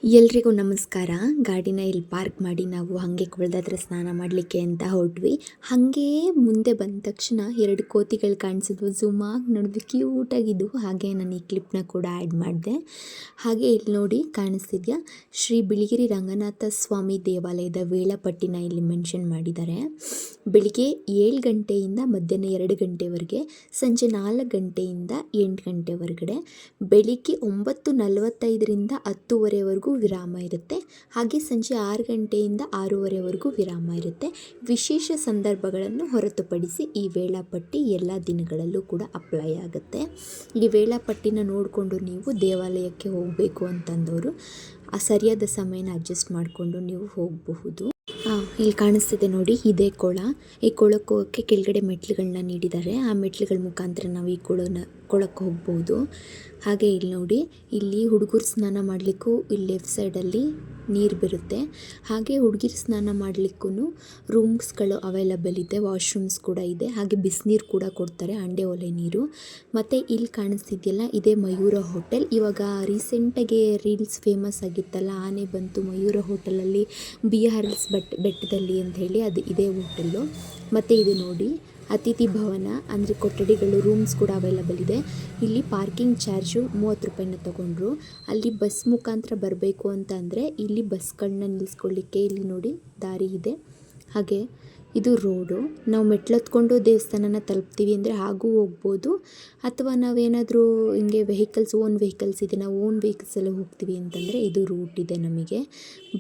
ಎಲ್ರಿಗೂ ನಮಸ್ಕಾರ. ಗಾಡಿನ ಇಲ್ಲಿ ಪಾರ್ಕ್ ಮಾಡಿ ನಾವು ಹಾಗೆ ಕೊಳದ ಹತ್ರ ಸ್ನಾನ ಮಾಡಲಿಕ್ಕೆ ಅಂತ ಹೊರಟ್ವಿ. ಹಾಗೇ ಮುಂದೆ ಬಂದ ತಕ್ಷಣ 2 ಕೋತಿಗಳು ಕಾಣಿಸಿದ್ವು. ಝೂಮಾಗಿ ನೋಡಿದ್ವಿ, ಕ್ಯೂಟಾಗಿದ್ದು. ಹಾಗೆ ನಾನು ಈ ಕ್ಲಿಪ್ನ ಕೂಡ ಆ್ಯಡ್ ಮಾಡಿದೆ. ಹಾಗೆ ಇಲ್ಲಿ ನೋಡಿ ಕಾಣಿಸ್ತಿದ್ಯಾ, ಶ್ರೀ ಬಿಳಿಗಿರಿ ರಂಗನಾಥ ಸ್ವಾಮಿ ದೇವಾಲಯದ ವೇಳಾಪಟ್ಟಿನ ಇಲ್ಲಿ ಮೆನ್ಷನ್ ಮಾಡಿದ್ದಾರೆ. ಬೆಳಿಗ್ಗೆ 7 ಗಂಟೆಯಿಂದ ಮಧ್ಯಾಹ್ನ 2 ಗಂಟೆವರೆಗೆ, ಸಂಜೆ 4 ಗಂಟೆಯಿಂದ 8 ಗಂಟೆವರೆಗಡೆ, ಬೆಳಿಗ್ಗೆ 9:45ರಿಂದ 10:00ವರೆವರೆಗೂ ವಿರಾಮ ಇರುತ್ತೆ. ಹಾಗೆ ಸಂಜೆ 6 ಗಂಟೆಯಿಂದ 6:30ವರೆಗೂ ವಿರಾಮ ಇರುತ್ತೆ. ವಿಶೇಷ ಸಂದರ್ಭಗಳನ್ನು ಹೊರತುಪಡಿಸಿ ಈ ವೇಳಾಪಟ್ಟಿ ಎಲ್ಲ ದಿನಗಳಲ್ಲೂ ಕೂಡ ಅಪ್ಲೈ ಆಗುತ್ತೆ. ಈ ವೇಳಾಪಟ್ಟಿನ ನೋಡಿಕೊಂಡು ನೀವು ದೇವಾಲಯಕ್ಕೆ ಹೋಗಬೇಕು ಅಂತಂದವರು ಆ ಸರಿಯಾದ ಸಮಯನ ಅಡ್ಜಸ್ಟ್ ಮಾಡಿಕೊಂಡು ನೀವು ಹೋಗಬಹುದು. ಇಲ್ಲಿ ಕಾಣಿಸ್ತಿದೆ ನೋಡಿ, ಇದೇ ಕೊಳ. ಈ ಕೊಳಕ್ಕೆ ಹೋಗೋಕ್ಕೆ ಕೆಳಗಡೆ ಮೆಟ್ಲುಗಳನ್ನ ನೀಡಿದ್ದಾರೆ. ಆ ಮೆಟ್ಲುಗಳ ಮುಖಾಂತರ ನಾವು ಈ ಕೊಳಕ್ಕೆ ಹೋಗ್ಬೋದು. ಹಾಗೆ ಇಲ್ಲಿ ನೋಡಿ, ಇಲ್ಲಿ ಹುಡುಗರು ಸ್ನಾನ ಮಾಡಲಿಕ್ಕೂ ಇಲ್ಲಿ ಲೆಫ್ಟ್ ಸೈಡಲ್ಲಿ ನೀರು ಬರುತ್ತೆ. ಹಾಗೆ ಹುಡುಗಿರು ಸ್ನಾನ ಮಾಡಲಿಕ್ಕೂ ರೂಮ್ಸ್ಗಳು ಅವೈಲಬಲ್ ಇದೆ, ವಾಶ್ರೂಮ್ಸ್ ಕೂಡ ಇದೆ. ಹಾಗೆ ಬಿಸಿನೀರು ಕೂಡ ಕೊಡ್ತಾರೆ, ಅಂಡೆ ಒಲೆ ನೀರು. ಮತ್ತು ಇಲ್ಲಿ ಕಾಣಿಸ್ತಿದೆಯಲ್ಲ, ಇದೇ ಮಯೂರ ಹೋಟೆಲ್. ಇವಾಗ ರೀಸೆಂಟಾಗಿ ರೀಲ್ಸ್ ಫೇಮಸ್ ಆಗಿತ್ತಲ್ಲ, ಆನೆ ಬಂತು ಮಯೂರ ಹೋಟೆಲಲ್ಲಿ BRS ಬೆಟ್ಟದಲ್ಲಿ ಅಂತ ಹೇಳಿ, ಅದು ಇದೇ ಹೋಟೆಲ್ಲು. ಮತ್ತು ಇದು ನೋಡಿ ಅತಿಥಿ ಭವನ, ಅಂದರೆ ಕೊಠಡಿಗಳು, ರೂಮ್ಸ್ ಕೂಡ ಅವೈಲಬಲ್ ಇದೆ. ಇಲ್ಲಿ ಪಾರ್ಕಿಂಗ್ ಚಾರ್ಜು 30 ರೂಪಾಯಿನ ತೊಗೊಂಡ್ರು. ಅಲ್ಲಿ ಬಸ್ ಮುಖಾಂತರ ಬರಬೇಕು ಅಂತ ಅಂದರೆ ಇಲ್ಲಿ ಬಸ್ಗಳನ್ನ ನಿಲ್ಲಿಸ್ಕೊಳ್ಳಿಕ್ಕೆ ಇಲ್ಲಿ ನೋಡಿ ದಾರಿ ಇದೆ. ಹಾಗೆ ಇದು ರೋಡು. ನಾವು ಮೆಟ್ಲತ್ಕೊಂಡು ದೇವಸ್ಥಾನನ ತಲುಪ್ತೀವಿ ಅಂದರೆ ಹಾಗೂ ಹೋಗ್ಬೋದು, ಅಥವಾ ನಾವೇನಾದರೂ ಹಿಂಗೆ ಓನ್ ವೆಹಿಕಲ್ಸ್ ಇದೆ, ನಾವು ಓನ್ ವೆಹಿಕಲ್ಸಲ್ಲಿ ಹೋಗ್ತೀವಿ ಅಂತಂದರೆ ಇದು ರೂಟ್ ಇದೆ. ನಮಗೆ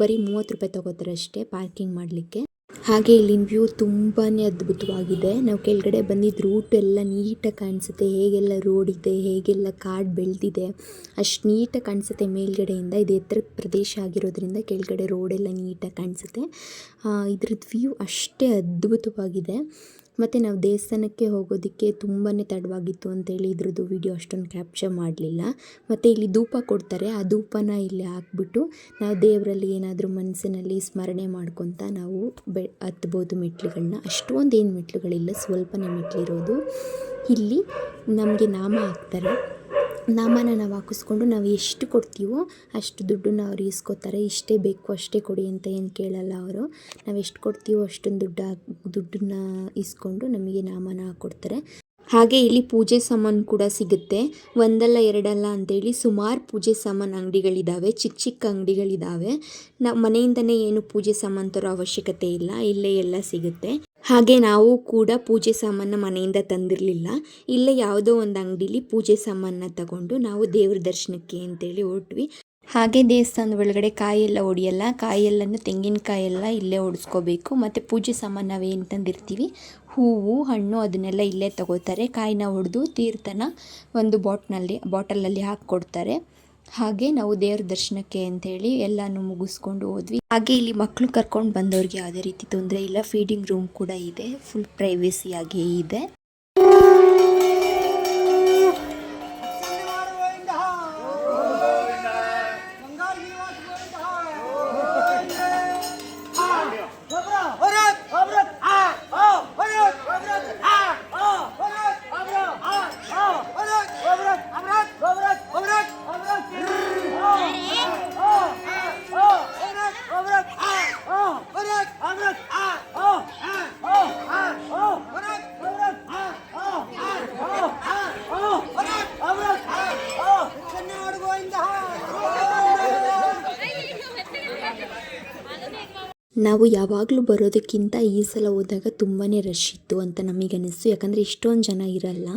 ಬರೀ 30 ರೂಪಾಯಿ ತೊಗೋತಾರೆ ಅಷ್ಟೇ ಪಾರ್ಕಿಂಗ್ ಮಾಡಲಿಕ್ಕೆ. ಹಾಗೆ ಇಲ್ಲಿನ ವ್ಯೂ ತುಂಬಾ ಅದ್ಭುತವಾಗಿದೆ. ನಾವು ಕೆಳಗಡೆ ಬಂದಿದ್ದು ರೂಟ್ ಎಲ್ಲ ನೀಟಾಗಿ ಕಾಣಿಸುತ್ತೆ, ಹೇಗೆಲ್ಲ ರೋಡ್ ಇದೆ, ಹೇಗೆಲ್ಲ ಕಾಡು ಬೆಳೆದಿದೆ, ಅಷ್ಟು ನೀಟಾಗಿ ಕಾಣಿಸುತ್ತೆ ಮೇಲ್ಗಡೆಯಿಂದ. ಇದು ಎತ್ತರದ ಪ್ರದೇಶ ಆಗಿರೋದ್ರಿಂದ ಕೆಳಗಡೆ ರೋಡೆಲ್ಲ ನೀಟಾಗಿ ಕಾಣಿಸುತ್ತೆ. ಇದ್ರದ್ದು ವ್ಯೂ ಅಷ್ಟೇ ಅದ್ಭುತವಾಗಿದೆ. ಮತ್ತು ನಾವು ದೇವಸ್ಥಾನಕ್ಕೆ ಹೋಗೋದಕ್ಕೆ ತುಂಬಾ ತಡವಾಗಿತ್ತು ಅಂತೇಳಿ ಇದ್ರದ್ದು ವಿಡಿಯೋ ಅಷ್ಟೊಂದು ಕ್ಯಾಪ್ಚರ್ ಮಾಡಲಿಲ್ಲ. ಮತ್ತು ಇಲ್ಲಿ ಧೂಪ ಕೊಡ್ತಾರೆ, ಆ ಧೂಪನ ಇಲ್ಲಿ ಹಾಕ್ಬಿಟ್ಟು ನಾವು ದೇವರಲ್ಲಿ ಏನಾದರೂ ಮನಸ್ಸಿನಲ್ಲಿ ಸ್ಮರಣೆ ಮಾಡ್ಕೊತ ನಾವು ಹತ್ಬೋದು ಮೆಟ್ಲುಗಳನ್ನ. ಅಷ್ಟೊಂದು ಏನು ಮೆಟ್ಲುಗಳಿಲ್ಲ, ಸ್ವಲ್ಪನೇ ಮೆಟ್ಲಿರೋದು. ಇಲ್ಲಿ ನಮಗೆ ನಾಮ ಹಾಕ್ತಾರೆ. ನಾಮನ ನಾವು ಹಾಕಿಸ್ಕೊಂಡು ನಾವು ಎಷ್ಟು ಕೊಡ್ತೀವೋ ಅಷ್ಟು ದುಡ್ಡನ್ನ ಅವ್ರು ಇಸ್ಕೋತಾರೆ. ಇಷ್ಟೇ ಬೇಕು ಅಷ್ಟೇ ಕೊಡಿ ಅಂತ ಏನು ಕೇಳಲ್ಲ ಅವರು. ನಾವು ಎಷ್ಟು ಕೊಡ್ತೀವೋ ಅಷ್ಟೊಂದು ದುಡ್ಡನ್ನ ಇಸ್ಕೊಂಡು ನಮಗೆ ನಾಮನ ಹಾಕ್ಕೊಡ್ತಾರೆ. ಹಾಗೆ ಇಲ್ಲಿ ಪೂಜೆ ಸಾಮಾನು ಕೂಡ ಸಿಗುತ್ತೆ. ಒಂದಲ್ಲ ಎರಡಲ್ಲ ಅಂತೇಳಿ ಸುಮಾರು ಪೂಜೆ ಸಾಮಾನು ಅಂಗಡಿಗಳಿದ್ದಾವೆ, ಚಿಕ್ಕ ಚಿಕ್ಕ ಅಂಗಡಿಗಳಿದ್ದಾವೆ. ನಾವು ಮನೆಯಿಂದನೇ ಏನು ಪೂಜೆ ಸಾಮಾನು ತರೋ ಅವಶ್ಯಕತೆ ಇಲ್ಲ, ಇಲ್ಲೇ ಎಲ್ಲ ಸಿಗುತ್ತೆ. ಹಾಗೆ ನಾವು ಕೂಡ ಪೂಜೆ ಸಾಮಾನು ಮನೆಯಿಂದ ತಂದಿರಲಿಲ್ಲ. ಇಲ್ಲೇ ಯಾವುದೋ ಒಂದು ಅಂಗಡಿಲಿ ಪೂಜೆ ಸಾಮಾನನ್ನ ತಗೊಂಡು ನಾವು ದೇವ್ರ ದರ್ಶನಕ್ಕೆ ಅಂತೇಳಿ ಹೊರಟ್ವಿ. ಹಾಗೆ ದೇವಸ್ಥಾನದ ಒಳಗಡೆ ಕಾಯೆಲ್ಲ ಹೊಡಿಯಲ್ಲ, ಕಾಯೆಲ್ಲನೂ ತೆಂಗಿನಕಾಯೆಲ್ಲ ಇಲ್ಲೇ ಹೊಡಿಸ್ಕೋಬೇಕು. ಮತ್ತು ಪೂಜೆ ಸಾಮಾನು ನಾವೇನು ತಂದಿರ್ತೀವಿ, ಹೂವು ಹಣ್ಣು ಅದನ್ನೆಲ್ಲ ಇಲ್ಲೇ ತಗೋತಾರೆ. ಕಾಯಿನ ಹೊಡೆದು ತೀರ್ಥನ ಒಂದು ಬಾಟಲಲ್ಲಿ ಹಾಕ್ಕೊಡ್ತಾರೆ. ಹಾಗೆ ನಾವು ದೇವ್ರ ದರ್ಶನಕ್ಕೆ ಅಂತೇಳಿ ಎಲ್ಲನೂ ಮುಗಿಸ್ಕೊಂಡು ಹೋದ್ವಿ. ಹಾಗೆ ಇಲ್ಲಿ ಮಕ್ಕಳು ಕರ್ಕೊಂಡು ಬಂದವ್ರಿಗೆ ಯಾವುದೇ ರೀತಿ ತೊಂದರೆ ಇಲ್ಲ. ಫೀಡಿಂಗ್ ರೂಮ್ ಕೂಡ ಇದೆ, ಫುಲ್ ಪ್ರೈವೇಸಿಯಾಗಿ ಇದೆ. ನಾವು ಯಾವಾಗಲೂ ಬರೋದಕ್ಕಿಂತ ಈ ಸಲ ಹೋದಾಗ ತುಂಬಾ ರಶ್ ಇತ್ತು ಅಂತ ನಮಗನ್ನಿಸ್ತು. ಯಾಕಂದರೆ ಇಷ್ಟೊಂದು ಜನ ಇರಲ್ಲ,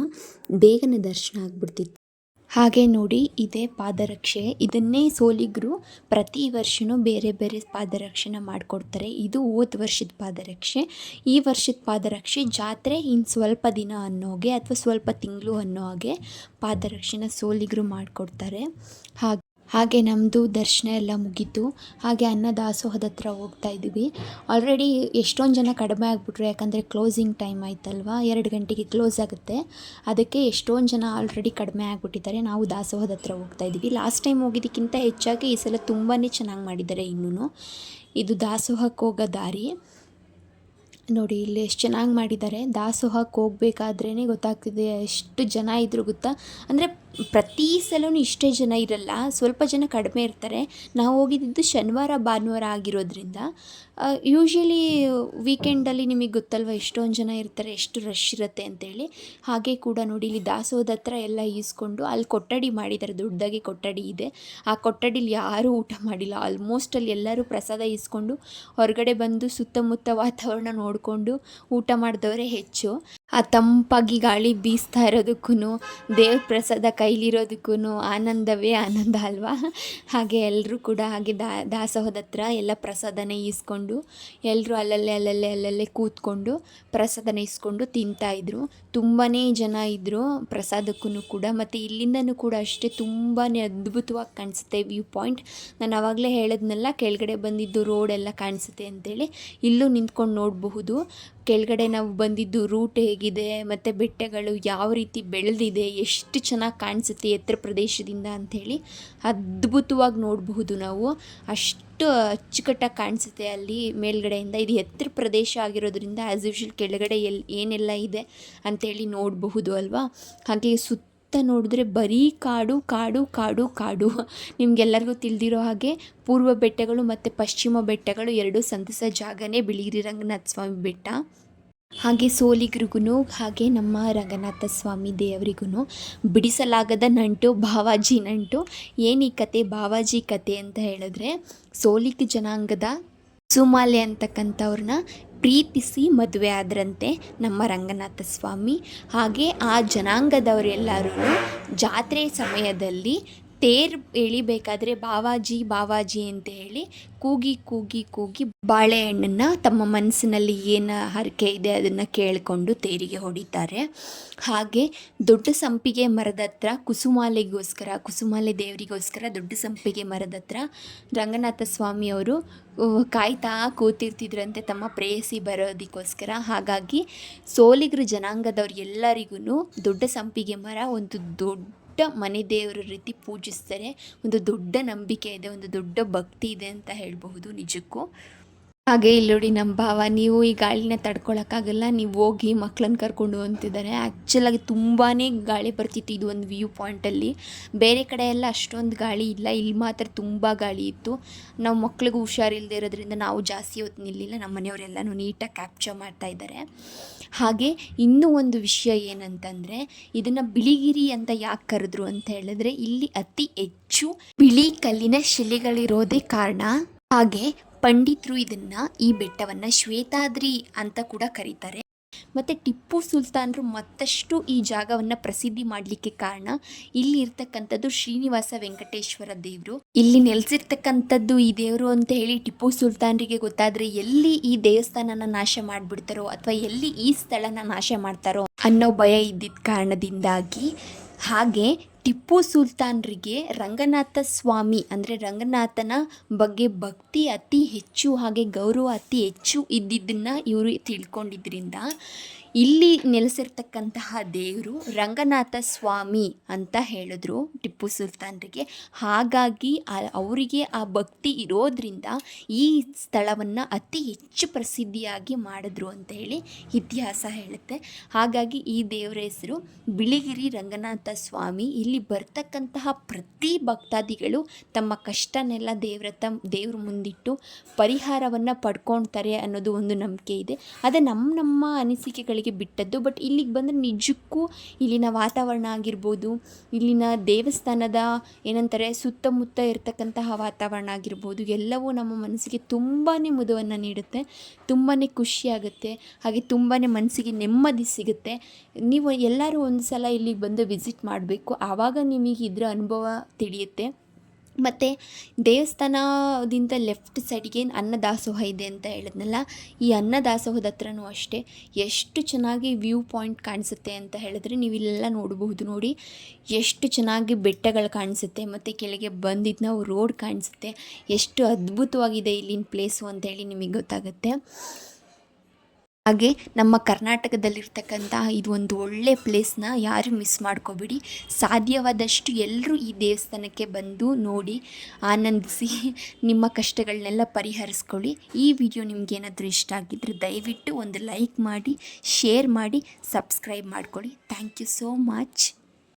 ಬೇಗನೆ ದರ್ಶನ ಆಗಿಬಿಡ್ತಿತ್ತು. ಹಾಗೆ ನೋಡಿ, ಇದೇ ಪಾದರಕ್ಷೆ. ಇದನ್ನೇ ಸೋಲಿಗರು ಪ್ರತಿ ವರ್ಷವೂ ಬೇರೆ ಬೇರೆ ಪಾದರಕ್ಷೆನ ಮಾಡಿಕೊಡ್ತಾರೆ. ಇದು ಹೋದ ವರ್ಷದ ಪಾದರಕ್ಷೆ. ಈ ವರ್ಷದ ಪಾದರಕ್ಷೆ ಜಾತ್ರೆ ಇನ್ನು ಸ್ವಲ್ಪ ದಿನ ಅನ್ನೋಗೆ ಅಥವಾ ಸ್ವಲ್ಪ ತಿಂಗಳು ಅನ್ನೋ ಹಾಗೆ ಪಾದರಕ್ಷೆನ ಸೋಲಿಗರು ಮಾಡಿಕೊಡ್ತಾರೆ. ಹಾಗೆ ನಮ್ಮದು ದರ್ಶನ ಎಲ್ಲ ಮುಗೀತು. ಹಾಗೆ ಅನ್ನದಾಸೋಹದ ಹತ್ರ ಹೋಗ್ತಾ ಇದ್ವಿ. ಆಲ್ರೆಡಿ ಎಷ್ಟೊಂದು ಜನ ಕಡಿಮೆ ಆಗಿಬಿಟ್ರು, ಯಾಕಂದರೆ ಕ್ಲೋಸಿಂಗ್ ಟೈಮ್ ಆಯ್ತಲ್ವ, 2 ಗಂಟೆಗೆ ಕ್ಲೋಸ್ ಆಗುತ್ತೆ. ಅದಕ್ಕೆ ಎಷ್ಟೊಂದು ಜನ ಆಲ್ರೆಡಿ ಕಡಿಮೆ ಆಗಿಬಿಟ್ಟಿದ್ದಾರೆ. ನಾವು ದಾಸೋಹದ ಹತ್ರ ಹೋಗ್ತಾ ಇದ್ವಿ. ಲಾಸ್ಟ್ ಟೈಮ್ ಹೋಗಿದ್ದಕ್ಕಿಂತ ಹೆಚ್ಚಾಗಿ ಈ ಸಲ ತುಂಬಾ ಚೆನ್ನಾಗಿ ಮಾಡಿದ್ದಾರೆ. ಇನ್ನೂ ಇದು ದಾಸೋಹಕ್ಕೆ ಹೋಗೋ ದಾರಿ ನೋಡಿ, ಇಲ್ಲಿ ಎಷ್ಟು ಚೆನ್ನಾಗಿ ಮಾಡಿದ್ದಾರೆ. ದಾಸೋಹಕ್ಕೆ ಹೋಗ್ಬೇಕಾದ್ರೇ ಗೊತ್ತಾಗ್ತಿದೆ ಎಷ್ಟು ಜನ ಇದ್ರು ಗೊತ್ತಾ. ಅಂದರೆ ಪ್ರತಿ ಸಲವೂ ಇಷ್ಟೇ ಜನ ಇರಲ್ಲ, ಸ್ವಲ್ಪ ಜನ ಕಡಿಮೆ ಇರ್ತಾರೆ. ನಾವು ಹೋಗಿದ್ದು ಶನಿವಾರ ಭಾನುವಾರ ಆಗಿರೋದ್ರಿಂದ ಯೂಶ್ವಲಿ ವೀಕೆಂಡಲ್ಲಿ ನಿಮಗೆ ಗೊತ್ತಲ್ವ ಎಷ್ಟೊಂದು ಜನ ಇರ್ತಾರೆ, ಎಷ್ಟು ರಶ್ ಇರುತ್ತೆ ಅಂತೇಳಿ. ಹಾಗೆ ಕೂಡ ನೋಡಿ ಇಲ್ಲಿ ದಾಸೋಹದ ಹತ್ರ ಎಲ್ಲ ಈಸ್ಕೊಂಡು ಅಲ್ಲಿ ಕೊಠಡಿ ಮಾಡಿದ್ದಾರೆ, ದೊಡ್ಡದಾಗಿ ಕೊಠಡಿ ಇದೆ. ಆ ಕೊಠಡಿಲಿ ಯಾರೂ ಊಟ ಮಾಡಿಲ್ಲ. ಆಲ್ಮೋಸ್ಟ್ ಅಲ್ಲಿ ಎಲ್ಲರೂ ಪ್ರಸಾದ ಈಸ್ಕೊಂಡು ಹೊರಗಡೆ ಬಂದು ಸುತ್ತಮುತ್ತ ವಾತಾವರಣ ನೋಡಿಕೊಂಡು ಊಟ ಮಾಡಿದವರೇ ಹೆಚ್ಚು. ಆ ತಂಪಾಗಿ ಗಾಳಿ ಬೀಸ್ತಾ ಇರೋದಕ್ಕೂ ದೇವ್ರ ಪ್ರಸಾದ ಕೈಲಿರೋದಕ್ಕೂ ಆನಂದವೇ ಆನಂದ ಅಲ್ವಾ. ಹಾಗೆ ಎಲ್ಲರೂ ಕೂಡ ಹಾಗೆ ದಾಸೋಹದ ಹತ್ರ ಎಲ್ಲ ಪ್ರಸಾದನ ಈಸ್ಕೊಂಡು ಎಲ್ಲರೂ ಅಲ್ಲಲ್ಲೇ ಕೂತ್ಕೊಂಡು ಪ್ರಸಾದನ ಈಸ್ಕೊಂಡು ತಿಂತಾಯಿದ್ರು. ತುಂಬಾ ಜನ ಇದ್ದರು ಪ್ರಸಾದಕ್ಕೂ ಕೂಡ. ಮತ್ತು ಇಲ್ಲಿಂದನೂ ಕೂಡ ಅಷ್ಟೇ ತುಂಬಾ ಅದ್ಭುತವಾಗಿ ಕಾಣಿಸುತ್ತೆ ವ್ಯೂ ಪಾಯಿಂಟ್. ನಾನು ಆವಾಗಲೇ ಹೇಳಿದ್ನಲ್ಲ ಕೆಳಗಡೆ ಬಂದಿದ್ದು ರೋಡೆಲ್ಲ ಕಾಣಿಸುತ್ತೆ ಅಂತೇಳಿ. ಇಲ್ಲೂ ನಿಂತ್ಕೊಂಡು ನೋಡಬಹುದು ಕೆಳಗಡೆ ನಾವು ಬಂದಿದ್ದು ರೂಟ್ ಹೇಗಿದೆ ಮತ್ತು ಬೆಟ್ಟಗಳು ಯಾವ ರೀತಿ ಬೆಳೆದಿದೆ, ಎಷ್ಟು ಚೆನ್ನಾಗಿ ಕಾಣಿಸುತ್ತೆ ಎತ್ತರ ಪ್ರದೇಶದಿಂದ ಅಂಥೇಳಿ ಅದ್ಭುತವಾಗಿ ನೋಡಬಹುದು ನಾವು. ಅಷ್ಟು ಅಚ್ಚುಕಟ್ಟಾಗಿ ಕಾಣಿಸುತ್ತೆ ಅಲ್ಲಿ ಮೇಲ್ಗಡೆಯಿಂದ. ಇದು ಎತ್ತರ ಪ್ರದೇಶ ಆಗಿರೋದ್ರಿಂದ ಆ್ಯಸ್ ಯೂಶ್ವಲ್ ಕೆಳಗಡೆ ಏನೆಲ್ಲ ಇದೆ ಅಂಥೇಳಿ ನೋಡಬಹುದು ಅಲ್ವಾ. ಹಾಗೆ ಸುತ್ತ ನೋಡಿದ್ರೆ ಬರೀ ಕಾಡು ಕಾಡು ಕಾಡು ಕಾಡು. ನಿಮಗೆಲ್ಲರಿಗೂ ತಿಳಿದಿರೋ ಹಾಗೆ ಪೂರ್ವ ಬೆಟ್ಟಗಳು ಮತ್ತು ಪಶ್ಚಿಮ ಬೆಟ್ಟಗಳು ಎರಡೂ ಸಂಧಿಸೋ ಜಾಗನೇ ಬಿಳಿಗಿರಿ ರಂಗನಾಥ ಸ್ವಾಮಿ ಬೆಟ್ಟ. ಹಾಗೆ ಸೋಲಿಗರಿಗೂ ಹಾಗೆ ನಮ್ಮ ರಂಗನಾಥ ಸ್ವಾಮಿ ದೇವರಿಗೂ ಬಿಡಿಸಲಾಗದ ನಂಟು, ಬಾವಾಜಿ ನಂಟು. ಏನು ಈ ಕತೆ ಬಾವಾಜಿ ಕತೆ ಅಂತ ಹೇಳಿದ್ರೆ, ಸೋಲಿಗ ಜನಾಂಗದ ಕುಸುಮಾಲೆ ಅಂತಕ್ಕಂಥವ್ರನ್ನ ಪ್ರೀತಿಸಿ ಮದುವೆ ಆದ್ರಂತೆ ನಮ್ಮ ರಂಗನಾಥ ಸ್ವಾಮಿ. ಹಾಗೆ ಆ ಜನಾಂಗದವರೆಲ್ಲರೂ ಜಾತ್ರೆ ಸಮಯದಲ್ಲಿ ತೇರು ಎಳಿಬೇಕಾದ್ರೆ ಬಾವಾಜಿ ಬಾವಾಜಿ ಅಂತ ಹೇಳಿ ಕೂಗಿ ಕೂಗಿ ಕೂಗಿ ಬಾಳೆಹಣ್ಣನ್ನು ತಮ್ಮ ಮನಸ್ಸಿನಲ್ಲಿ ಏನು ಹರಕೆ ಇದೆ ಅದನ್ನು ಕೇಳಿಕೊಂಡು ತೇರಿಗೆ ಹೊಡಿತಾರೆ. ಹಾಗೆ ದೊಡ್ಡ ಸಂಪಿಗೆ ಮರದ ಹತ್ರ ಕುಸುಮಾಲೆ ದೇವರಿಗೋಸ್ಕರ ದೊಡ್ಡ ಸಂಪಿಗೆ ಮರದ ಹತ್ರ ರಂಗನಾಥ ಸ್ವಾಮಿಯವರು ಕಾಯ್ತಾ ಕೂತಿರ್ತಿದ್ರಂತೆ ತಮ್ಮ ಪ್ರೇಯಸಿ ಬರೋದಕ್ಕೋಸ್ಕರ. ಹಾಗಾಗಿ ಸೋಲಿಗರು ಜನಾಂಗದವ್ರು ಎಲ್ಲರಿಗೂ ದೊಡ್ಡ ಸಂಪಿಗೆ ಮರ ಒಂದು ದೊಡ್ಡ ಮನೆ ದೇವರ ರೀತಿ ಪೂಜಿಸ್ತಾರೆ. ಒಂದು ದೊಡ್ಡ ನಂಬಿಕೆ ಇದೆ, ಒಂದು ದೊಡ್ಡ ಭಕ್ತಿ ಇದೆ ಅಂತ ಹೇಳಬಹುದು ನಿಜಕ್ಕೂ. ಹಾಗೆ ಇಲ್ಲಿ ನೋಡಿ ನಮ್ಮ ಭಾವ, ನೀವು ಈ ಗಾಳಿನ ತಡ್ಕೊಳಕ್ಕಾಗಲ್ಲ, ನೀವು ಹೋಗಿ ಮಕ್ಕಳನ್ನ ಕರ್ಕೊಂಡು ಅಂತಿದ್ದಾರೆ. ಆ್ಯಕ್ಚುಲಾಗಿ ತುಂಬಾ ಗಾಳಿ ಬರ್ತಿತ್ತು ಇದು ಒಂದು ವ್ಯೂ ಪಾಯಿಂಟಲ್ಲಿ. ಬೇರೆ ಕಡೆ ಎಲ್ಲ ಅಷ್ಟೊಂದು ಗಾಳಿ ಇಲ್ಲ, ಇಲ್ಲಿ ಮಾತ್ರ ತುಂಬ ಗಾಳಿ ಇತ್ತು. ನಾವು ಮಕ್ಳಿಗೂ ಹುಷಾರಿಲ್ಲದೆ ಇರೋದ್ರಿಂದ ನಾವು ಜಾಸ್ತಿ ಹೊತ್ತು ನಿಲ್ಲಿಲ್ಲ, ನಮ್ಮ ಮನೆಯವರೆಲ್ಲನೂ ನೀಟಾಗಿ ಕ್ಯಾಪ್ಚರ್ ಮಾಡ್ತಾ ಇದ್ದಾರೆ. ಹಾಗೆ ಇನ್ನೂ ಒಂದು ವಿಷಯ ಏನಂತಂದರೆ, ಇದನ್ನು ಬಿಳಿಗಿರಿ ಅಂತ ಯಾಕೆ ಕರೆದ್ರು ಅಂತ ಹೇಳಿದ್ರೆ ಇಲ್ಲಿ ಅತಿ ಹೆಚ್ಚು ಬಿಳಿ ಕಲ್ಲಿನ ಶಿಲೆಗಳಿರೋದೇ ಕಾರಣ. ಹಾಗೆ ಪಂಡಿತರು ಈ ಬೆಟ್ಟವನ್ನು ಶ್ವೇತಾದ್ರಿ ಅಂತ ಕೂಡ ಕರೀತಾರೆ. ಮತ್ತು ಟಿಪ್ಪು ಸುಲ್ತಾನರು ಮತ್ತಷ್ಟು ಈ ಜಾಗವನ್ನು ಪ್ರಸಿದ್ಧಿ ಮಾಡಲಿಕ್ಕೆ ಕಾರಣ ಇಲ್ಲಿ ಇರ್ತಕ್ಕಂಥದ್ದು ಶ್ರೀನಿವಾಸ ವೆಂಕಟೇಶ್ವರ ದೇವರು. ಇಲ್ಲಿ ನೆಲೆಸಿರ್ತಕ್ಕಂಥದ್ದು ಈ ದೇವರು ಅಂತ ಹೇಳಿ ಟಿಪ್ಪು ಸುಲ್ತಾನರಿಗೆ ಗೊತ್ತಾದರೆ ಎಲ್ಲಿ ಈ ದೇವಸ್ಥಾನನ ನಾಶ ಮಾಡಿಬಿಡ್ತಾರೋ ಅಥವಾ ಎಲ್ಲಿ ಈ ಸ್ಥಳನ ನಾಶ ಮಾಡ್ತಾರೋ ಅನ್ನೋ ಭಯ ಇದ್ದಿದ್ದ ಕಾರಣದಿಂದಾಗಿ. ಹಾಗೆ ಟಿಪ್ಪು ಸುಲ್ತಾನರಿಗೆ ರಂಗನಾಥ ಸ್ವಾಮಿ ಅಂದರೆ ರಂಗನಾಥನ ಬಗ್ಗೆ ಭಕ್ತಿ ಅತಿ ಹೆಚ್ಚು, ಹಾಗೆ ಗೌರವ ಅತಿ ಹೆಚ್ಚು ಇದ್ದಿದ್ದನ್ನು ಇವರು ತಿಳ್ಕೊಂಡಿದ್ದರಿಂದ ಇಲ್ಲಿ ನೆಲೆಸಿರ್ತಕ್ಕಂತಹ ದೇವರು ರಂಗನಾಥ ಸ್ವಾಮಿ ಅಂತ ಹೇಳಿದ್ರು ಟಿಪ್ಪು ಸುಲ್ತಾನರಿಗೆ. ಹಾಗಾಗಿ ಅವರಿಗೆ ಆ ಭಕ್ತಿ ಇರೋದ್ರಿಂದ ಈ ಸ್ಥಳವನ್ನು ಅತಿ ಹೆಚ್ಚು ಪ್ರಸಿದ್ಧಿಯಾಗಿ ಮಾಡಿದ್ರು ಅಂತ ಹೇಳಿ ಇತಿಹಾಸ ಹೇಳುತ್ತೆ. ಹಾಗಾಗಿ ಈ ದೇವರ ಹೆಸರು ಬಿಳಿಗಿರಿ ರಂಗನಾಥ ಸ್ವಾಮಿ. ಇಲ್ಲಿ ಬರ್ತಕ್ಕಂತಹ ಪ್ರತಿ ಭಕ್ತಾದಿಗಳು ತಮ್ಮ ಕಷ್ಟನೆಲ್ಲ ದೇವ್ರ ಮುಂದಿಟ್ಟು ಪರಿಹಾರವನ್ನು ಪಡ್ಕೊಳ್ತಾರೆ ಅನ್ನೋದು ಒಂದು ನಂಬಿಕೆ ಇದೆ. ಅದೇ ನಮ್ಮ ಅನಿಸಿಕೆಗಳಿಗೆ ಬಿಟ್ಟದ್ದು. ಬಟ್ ಇಲ್ಲಿಗೆ ಬಂದರೆ ನಿಜಕ್ಕೂ ಇಲ್ಲಿನ ವಾತಾವರಣ ಆಗಿರ್ಬೋದು, ಇಲ್ಲಿನ ದೇವಸ್ಥಾನದ ಏನಂತಾರೆ ಸುತ್ತಮುತ್ತ ಇರತಕ್ಕಂತಹ ವಾತಾವರಣ ಆಗಿರ್ಬೋದು, ಎಲ್ಲವೂ ನಮ್ಮ ಮನಸ್ಸಿಗೆ ತುಂಬಾ ಮುದವನ್ನು ನೀಡುತ್ತೆ, ತುಂಬಾ ಖುಷಿಯಾಗುತ್ತೆ, ಹಾಗೆ ತುಂಬಾ ಮನಸ್ಸಿಗೆ ನೆಮ್ಮದಿ ಸಿಗುತ್ತೆ. ನೀವು ಎಲ್ಲರೂ ಒಂದು ಸಲ ಇಲ್ಲಿಗೆ ಬಂದು ವಿಸಿಟ್ ಮಾಡಬೇಕು, ಆವಾಗ ನಿಮಗೆ ಇದರ ಅನುಭವ ತಿಳಿಯುತ್ತೆ. ಮತ್ತು ದೇವಸ್ಥಾನದಿಂದ ಲೆಫ್ಟ್ ಸೈಡಿಗೆ ಅನ್ನದಾಸೋಹ ಇದೆ ಅಂತ ಹೇಳಿದ್ನಲ್ಲ, ಈ ಅನ್ನದಾಸೋಹದ ಹತ್ರನೂ ಅಷ್ಟೇ ಎಷ್ಟು ಚೆನ್ನಾಗಿ ವ್ಯೂ ಪಾಯಿಂಟ್ ಕಾಣಿಸುತ್ತೆ ಅಂತ ಹೇಳಿದ್ರೆ ನೀವು ಇಲ್ಲೆಲ್ಲ ನೋಡಬಹುದು. ನೋಡಿ ಎಷ್ಟು ಚೆನ್ನಾಗಿ ಬೆಟ್ಟಗಳು ಕಾಣಿಸುತ್ತೆ ಮತ್ತು ಕೆಳಗೆ ಬಂದಿದ್ದು ನಾವು ರೋಡ್ ಕಾಣಿಸುತ್ತೆ. ಎಷ್ಟು ಅದ್ಭುತವಾಗಿದೆ ಇಲ್ಲಿನ ಪ್ಲೇಸು ಅಂತೇಳಿ ನಿಮಗೆ ಗೊತ್ತಾಗುತ್ತೆ. ಹಾಗೆ ನಮ್ಮ ಕರ್ನಾಟಕದಲ್ಲಿರ್ತಕ್ಕಂತಹ ಇದು ಒಂದು ಒಳ್ಳೆ ಪ್ಲೇಸ್ನ ಯಾರು ಮಿಸ್ ಮಾಡ್ಕೋಬೇಡಿ. ಸಾಧ್ಯವಾದಷ್ಟು ಎಲ್ಲರೂ ಈ ದೇವಸ್ಥಾನಕ್ಕೆ ಬಂದು ನೋಡಿ ಆನಂದಿಸಿ ನಿಮ್ಮ ಕಷ್ಟಗಳನ್ನೆಲ್ಲ ಪರಿಹರಿಸ್ಕೊಳ್ಳಿ. ಈ ವಿಡಿಯೋ ನಿಮಗೇನಾದರೂ ಇಷ್ಟ ಆಗಿದ್ದರೆ ದಯವಿಟ್ಟು ಒಂದು ಲೈಕ್ ಮಾಡಿ, ಶೇರ್ ಮಾಡಿ, ಸಬ್ಸ್ಕ್ರೈಬ್ ಮಾಡ್ಕೊಳ್ಳಿ. Thank you so much.